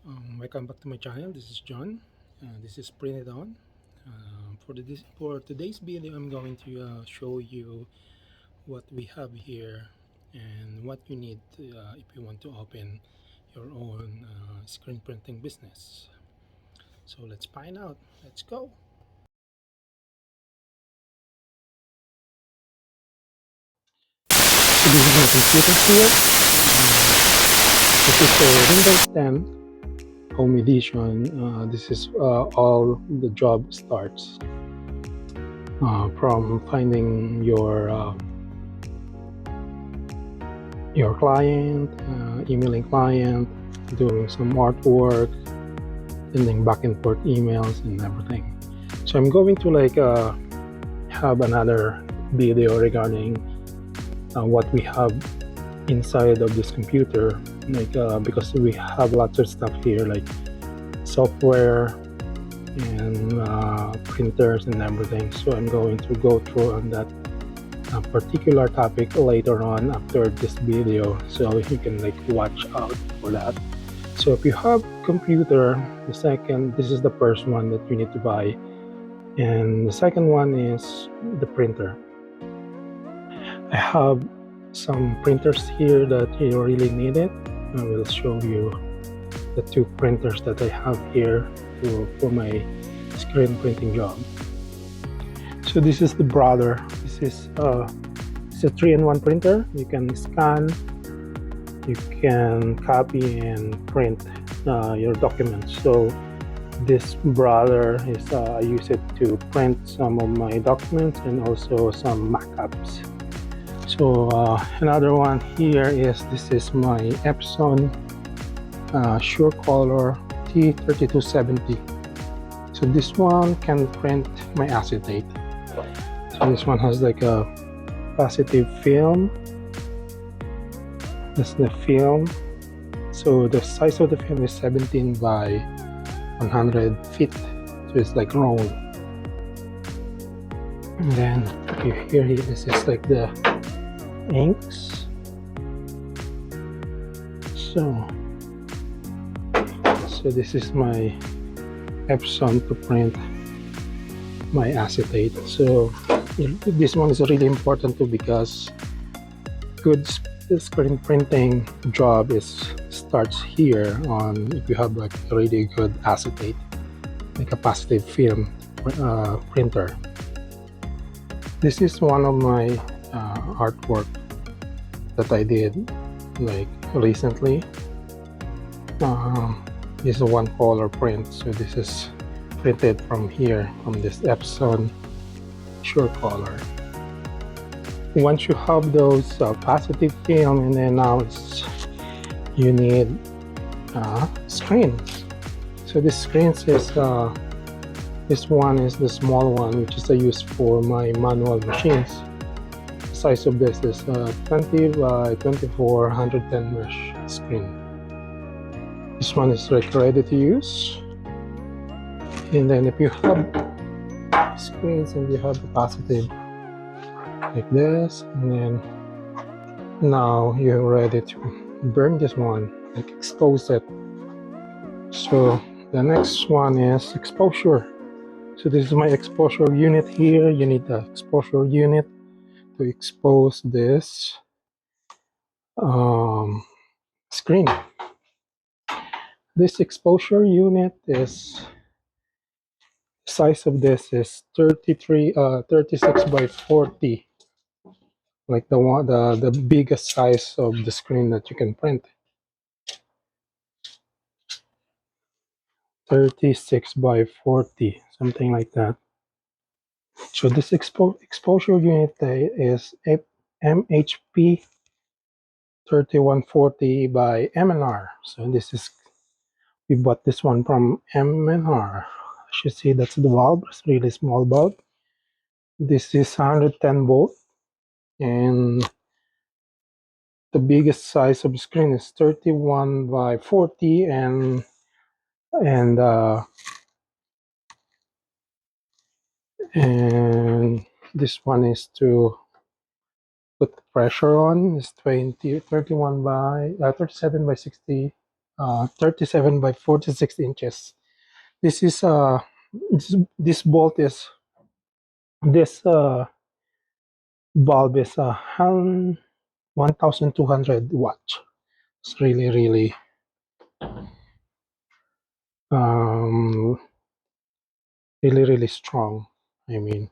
Welcome back to my channel. This is John. This is Printed On. For today's video, I'm going to show you what we have here and what you need if you want to open your own screen printing business. So let's find out. Let's go. So this is my computer here. This is a Windows 10 Home Edition. This is all the job starts from finding your client, emailing client, doing some artwork, sending back and forth emails and everything. So I'm going to have another video regarding what we have inside of this computer, because we have lots of stuff here like software and printers and everything. So I'm going to go through on that particular topic later on after this video, so you can watch out for that. So if you have computer, this is the first one that you need to buy, and the second one is the printer. I have some printers here that you really need it. I will show you the two printers that I have here for my screen printing job. So this is the brother. This is it's a 3-in-1 printer. You can scan, you can copy and print your documents. So this brother is I use it to print some of my documents and also some mock-ups. So another one here is this is my Epson Sure Color T3270. So this one can print my acetate. So this one has like a positive film. That's the film. So the size of the film is 17 by 100 feet. So it's like roll. And then here this is like the inks. So this is my Epson to print my acetate. So this one is really important too, because good screen printing job starts here on if you have like a really good acetate, like a positive film printer. This is one of my artwork that I did like recently. This is a one color print, so this is printed from here, from this Epson Sure Color. Once you have those positive film, and then now you need screens. So this screens is this one is the small one, which is I use for my manual machines. The size of this is 20 by 24 110 mesh screen. This one is like ready to use. And then if you have screens and you have the positive like this, and then now you're ready to burn this one, like expose it. So the next one is exposure. So this is my exposure unit here. You need the exposure unit to expose this screen. This exposure unit is size of this is 36 by 40, like the biggest size of the screen that you can print. 36 by 40, something like that. So this exposure unit is MHP 3140 by M&R. So this is, we bought this one from M&R. As you see, that's the bulb. It's really small bulb. This is 110 volt, and the biggest size of the screen is 31 by 40, and this one is to put the pressure on, is 37 by 60 37 by 46 inches. This is this bolt is this bulb is 1200 watts. It's really um, really strong. I mean,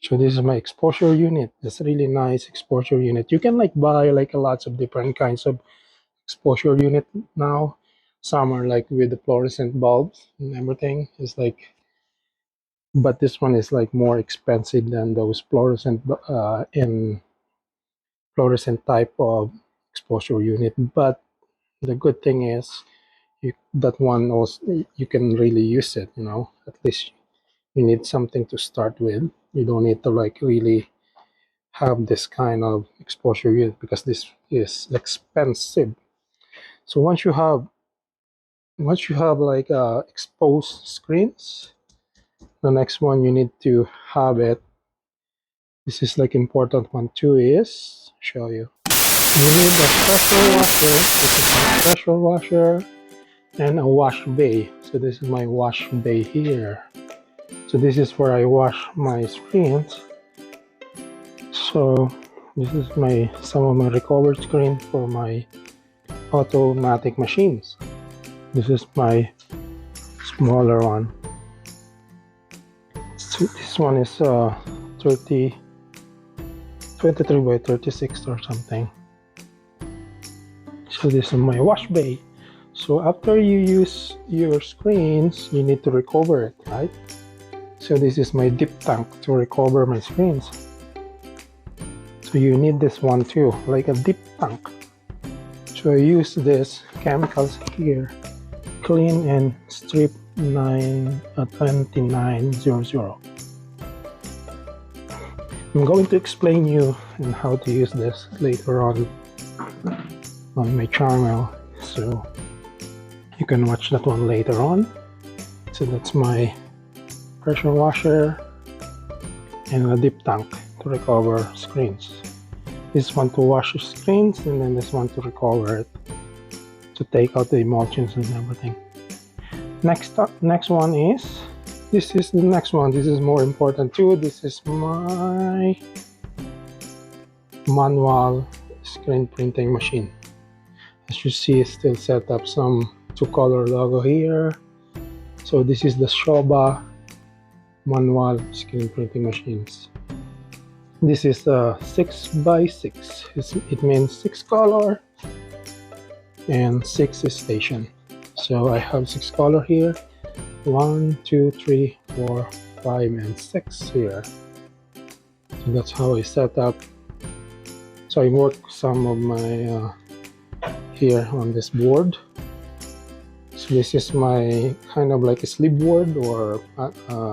so this is my exposure unit. It's really nice exposure unit. You can like buy like lots of different kinds of exposure unit now. Some are like with the fluorescent bulbs and everything. It's like, but this one is like more expensive than those fluorescent in fluorescent type of exposure unit. But the good thing is that one also you can really use it. You know, at least you need something to start with. You don't need to like really have this kind of exposure unit because this is expensive. So once you have like exposed screens, the next one you need to have it. This is like important one too is show you. You need a pressure washer. This is my pressure washer and a wash bay. So this is my wash bay here. So this is where I wash my screens. So this is some of my recovered screen for my automatic machines. This is my smaller one. So this one is 23 by 36 or something. So this is my wash bay. So after you use your screens, you need to recover it, right? So this is my dip tank to recover my screens. So you need this one too, like a dip tank. So I use this chemicals here, clean and strip 2900. I'm going to explain you and how to use this later on my channel, so you can watch that one later on. So that's my pressure washer and a dip tank to recover screens. This one to wash the screens, and then this one to recover it, to take out the emulsions and everything. Next one is, this is the next one. This is more important too. This is my manual screen printing machine. As you see, it's still set up some two-color logo here. So this is the Shoba manual screen printing machines. This is a 6x6. It means 6 color and 6 station. So I have 6 color here. 1, 2, 3, 4, 5, and 6 here. So that's how I set up. So I work some of my here on this board. So this is my kind of like a sleeve board or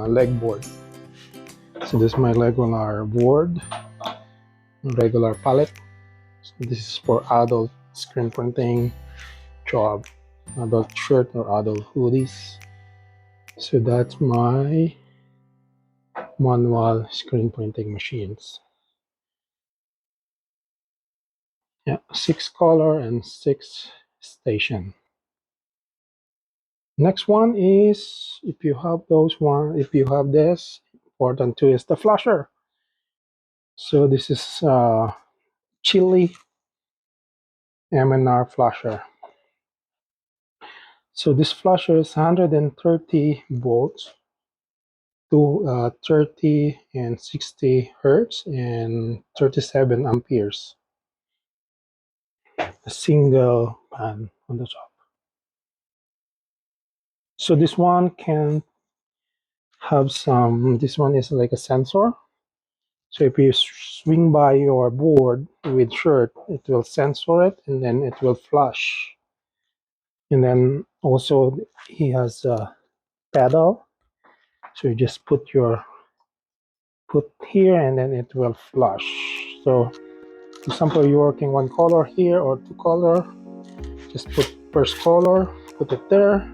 leg board. So this is my regular board, regular palette. So this is for adult screen printing job, adult shirt or adult hoodies. So that's my manual screen printing machines. Yeah, 6 color and 6 station. Next one is, if you have this, important too is the flasher. So this is Chili MNR flasher. So this flasher is 130 volts to 30 and 60 hertz and 37 amperes. A single pan on the top. So this one can have some, this one is like a sensor. So if you swing by your board with shirt, it will sensor it and then it will flash. And then also he has a pedal. So you just put here and then it will flash. So for example, you're working one color here or two color, just put first color, put it there,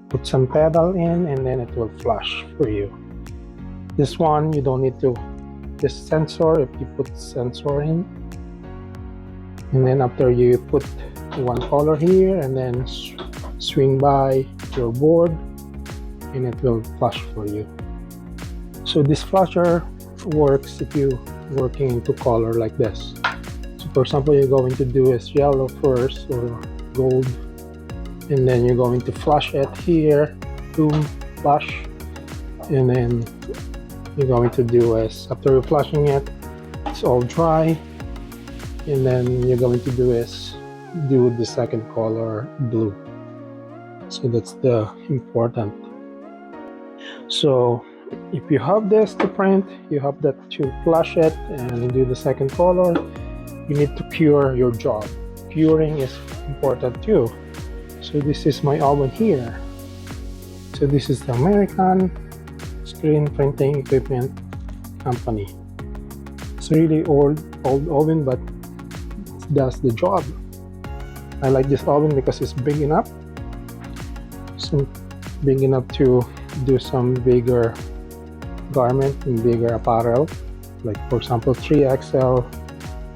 put some pedal in, and then it will flash for you. This one you don't need to, this sensor, if you put sensor in, And then after you put one color here and then swing by your board and it will flush for you. So this flusher works if you working into color like this. So for example, you're going to do is yellow first or gold, and then you're going to flush it here, boom, flush, and then you're going to do is after you're flushing it, it's all dry, and then you're going to do is do the second color blue. So that's the important. So if you have this to print, you have that to flush it and do the second color, you need to cure your job. Curing is important too. So this is my oven here. So this is the American Screen Printing Equipment Company. It's really old oven, but it does the job. I like this oven because it's big enough. So big enough to do some bigger garment and bigger apparel, like for example 3XL,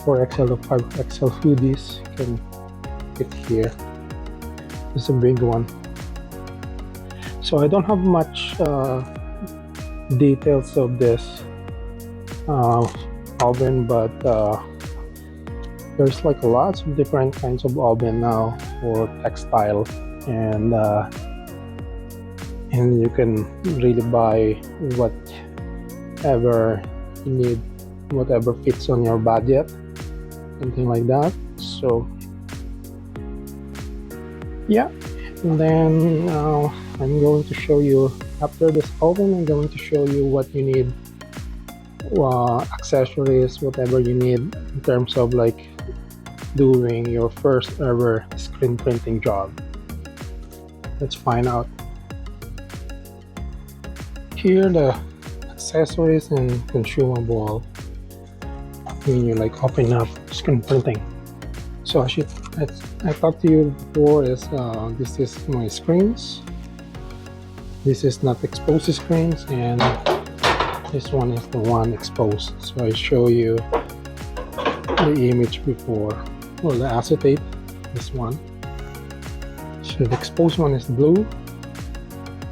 4XL or 5XL hoodies can fit here. It's a big one. So I don't have much details of this oven, but there's like lots of different kinds of oven now for textile, and you can really buy whatever you need, whatever fits on your budget, something like that. So yeah, and then I'm going to show you after this oven. I'm going to show you what you need, accessories, whatever you need in terms of like doing your first ever screen printing job. Let's find out. Here the accessories and consumable when you like open up screen printing. So I talked to you before is this is my screens. This is not exposed screens, and this one is the one exposed. So I show you the image before, or the acetate, this one. So the exposed one is blue,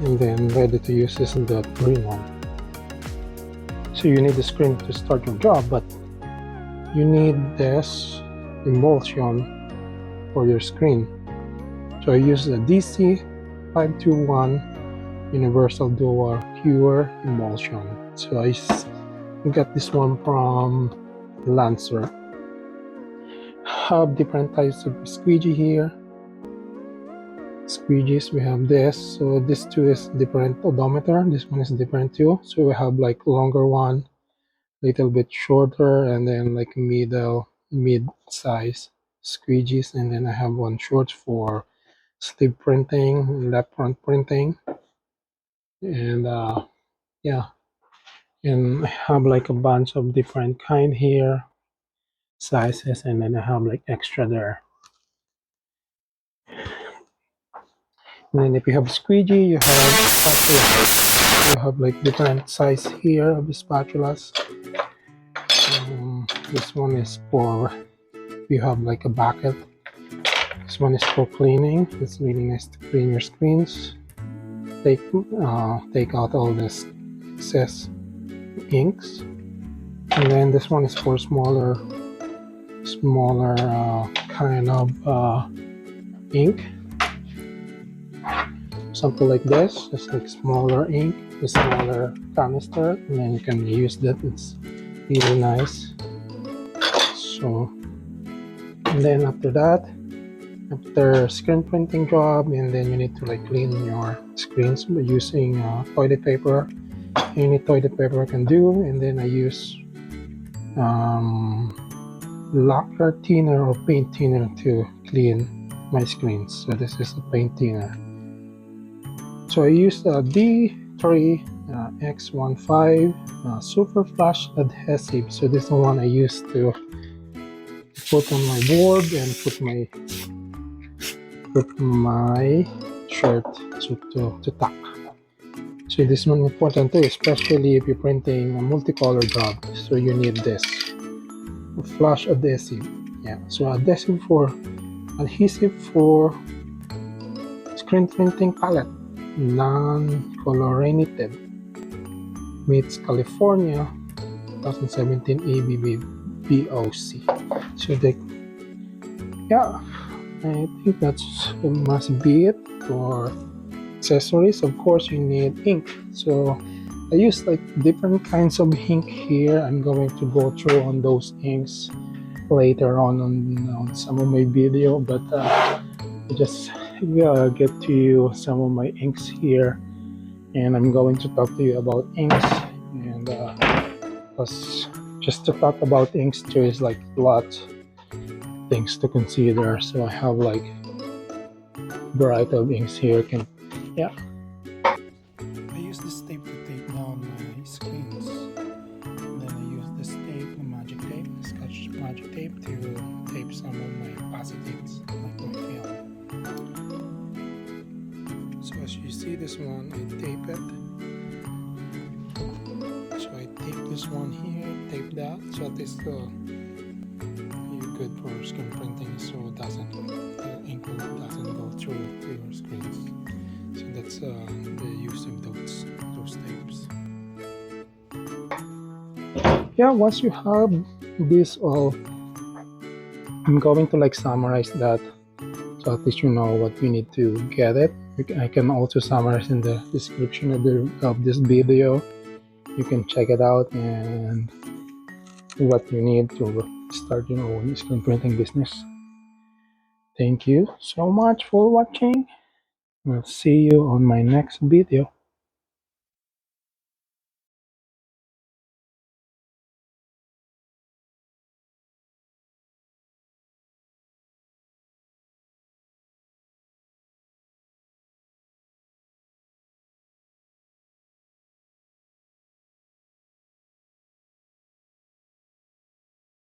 and then ready to use is the green one. So you need the screen to start your job, but you need this emulsion for your screen. So I use the DC 521 Universal Dual Pure Emulsion. So I got this one from Lancer. Have different types of squeegee here. Squeegees, we have this. So this too is different odometer. This one is different too. So we have like longer one, little bit shorter, and then like mid size squeegees, and then I have one short for sleeve printing, left front printing, and yeah, and I have like a bunch of different kind here, sizes, and then I have like extra there. And then if you have squeegee, you have spatulas. You have like different size here of the spatulas. This one is for if you have like a bucket. This one is for cleaning. It's really nice to clean your screens. Take out all this excess inks. And then this one is for smaller kind of ink. Something like this, just like smaller ink, a smaller canister, and then you can use that. It's really nice. So, and then after that, after screen printing job, and then you need to like clean your screens by using toilet paper. Any toilet paper I can do, and then I use lacquer thinner or paint thinner to clean my screens. So this is a paint thinner. So I used a D3 X15 super flash adhesive. So this is the one I used to put on my board and put my shirt to tuck. So this one important too, especially if you're printing a multicolor job. So you need this flash adhesive. Yeah, so adhesive for screen printing palette, non-chlorinated, meets California 2017 ABB BOC. So yeah, I think that's must be it for accessories. Of course, you need ink. So I use like different kinds of ink here. I'm going to go through on those inks later on some of my video, but I just get to you some of my inks here, and I'm going to talk to you about inks. And plus, just to talk about inks, there is like a lot things to consider. So I have like variety of inks here. Yeah. I use this tape to tape down my screens. And then I use this tape, the magic tape, Scotch magic tape, to tape some of my positives, like my film. So as you see this one, I tape it. So I tape this one here, tape that, so this you're good for screen printing, so the ink doesn't go through to your screens. So that's the use of those tapes. Yeah, once you have this all, I'm going to like summarize that, so at least you know what you need to get it. I can also summarize in the description of this video. You can check it out and what you need to start your own screen printing business. Thank you so much for watching. We'll see you on my next video.